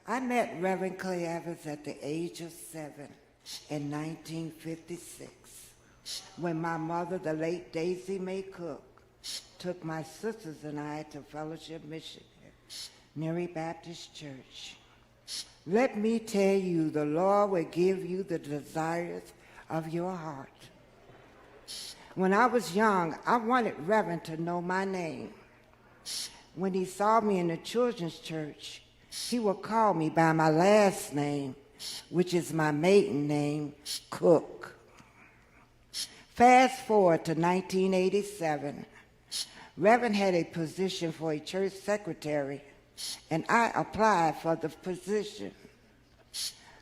I met Reverend Clay Evans at the age of 7 in 1956 when my mother, the late Daisy Mae Cook, took my sisters and I to Fellowship Missionary Baptist Church. Let me tell you, the Lord will give you the desires of your heart. When I was young, I wanted Reverend to know my name. When he saw me in the children's church, he would call me by my last name, which is my maiden name, Cook. Fast forward to 1987. Reverend had a position for a church secretary, and I applied for the position.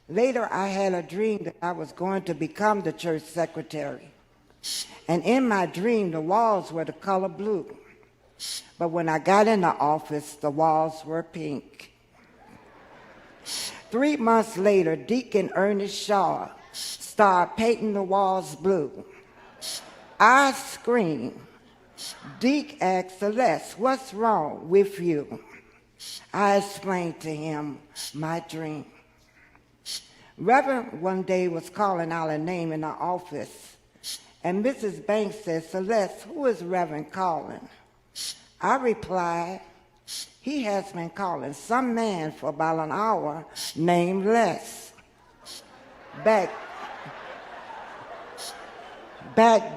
Later, I had a dream that I was going to become the church secretary. And in my dream, the walls were the color blue. But when I got in the office, the walls were pink. 3 months later, Deacon Ernest Shaw started painting the walls blue. I screamed. Deke asked Celeste, "What's wrong with you?" I explained to him my dream. Reverend one day was calling out a name in the office, and Mrs. Banks said, "Celeste, who is Reverend calling?" I replied, "He has been calling some man for about an hour named Les." Back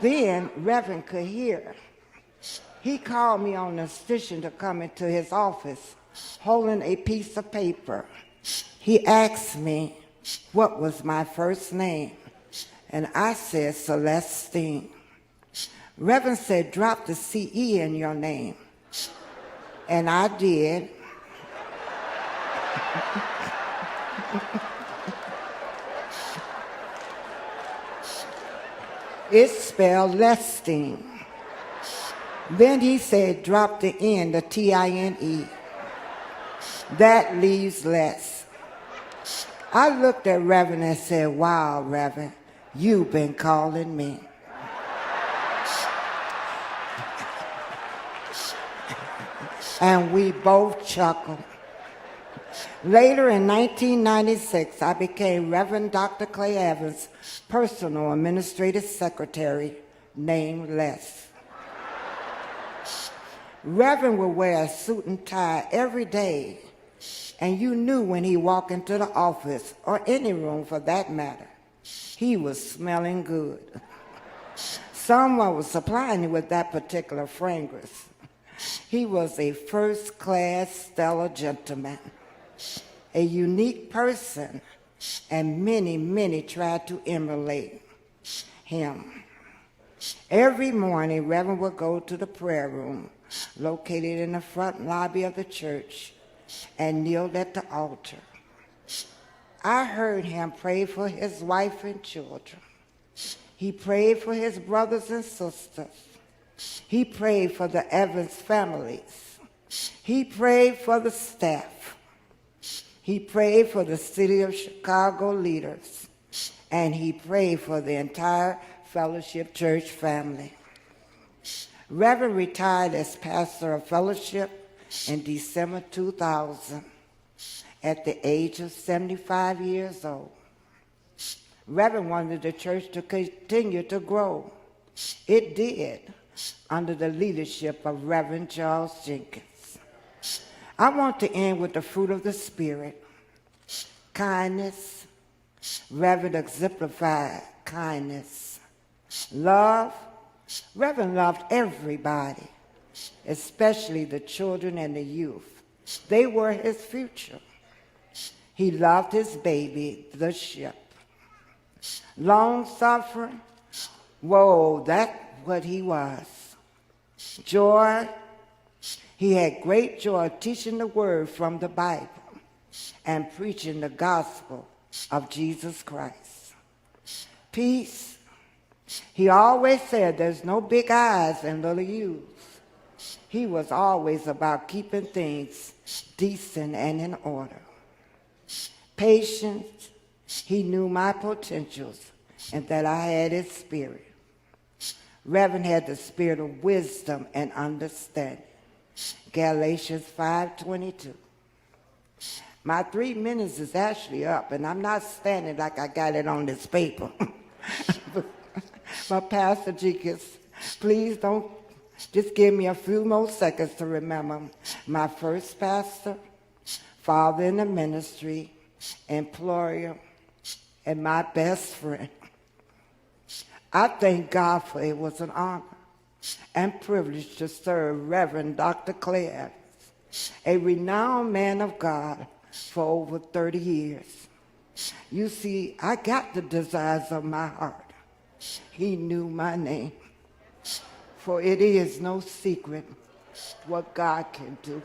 then, Reverend could hear. He called me on the station to come into his office holding a piece of paper. He asked me what was my first name, and I said Celestine. Reverend said, "Drop the CE in your name." And I did. It's spelled Lestine. Then he said, "Drop the N, the T-I-N-E. That leaves less." I looked at Reverend and said, "Wow, Reverend, you've been calling me." And we both chuckled. Later in 1996, I became Reverend Dr. Clay Evans' personal administrative secretary named Les. Reverend would wear a suit and tie every day, and you knew when he walked into the office, or any room for that matter, he was smelling good. Someone was supplying him with that particular fragrance. He was a first-class stellar gentleman, a unique person, and many tried to emulate him. Every morning, Reverend would go to the prayer room located in the front lobby of the church and kneel at the altar. I heard him pray for his wife and children. He prayed for his brothers and sisters. He prayed for the Evans families. He prayed for the staff. He prayed for the city of Chicago leaders. And he prayed for the entire Fellowship Church family. Reverend retired as pastor of Fellowship in December 2000 at the age of 75 years old. Reverend wanted the church to continue to grow. It did, under the leadership of Reverend Charles Jenkins. I want to end with the fruit of the Spirit. Kindness. Reverend exemplified kindness. Love. Reverend loved everybody, especially the children and the youth. They were his future. He loved his baby, the ship. Long-suffering. Whoa, that's what he was. Joy. He had great joy teaching the word from the Bible and preaching the gospel of Jesus Christ. Peace. He always said there's no big I's and little U's. He was always about keeping things decent and in order. Patience. He knew my potentials and that I had his spirit. Reverend had the spirit of wisdom and understanding. Galatians 5:22. My 3 minutes is actually up, and I'm not standing like I got it on this paper. But Pastor Jenkins, please don't, just give me a few more seconds to remember my first pastor, father in the ministry, employer, and my best friend. I thank God for it was an honor and privilege to serve Reverend Dr. Clay Evans, a renowned man of God for over 30 years. You see, I got the desires of my heart. He knew my name, for it is no secret what God can do.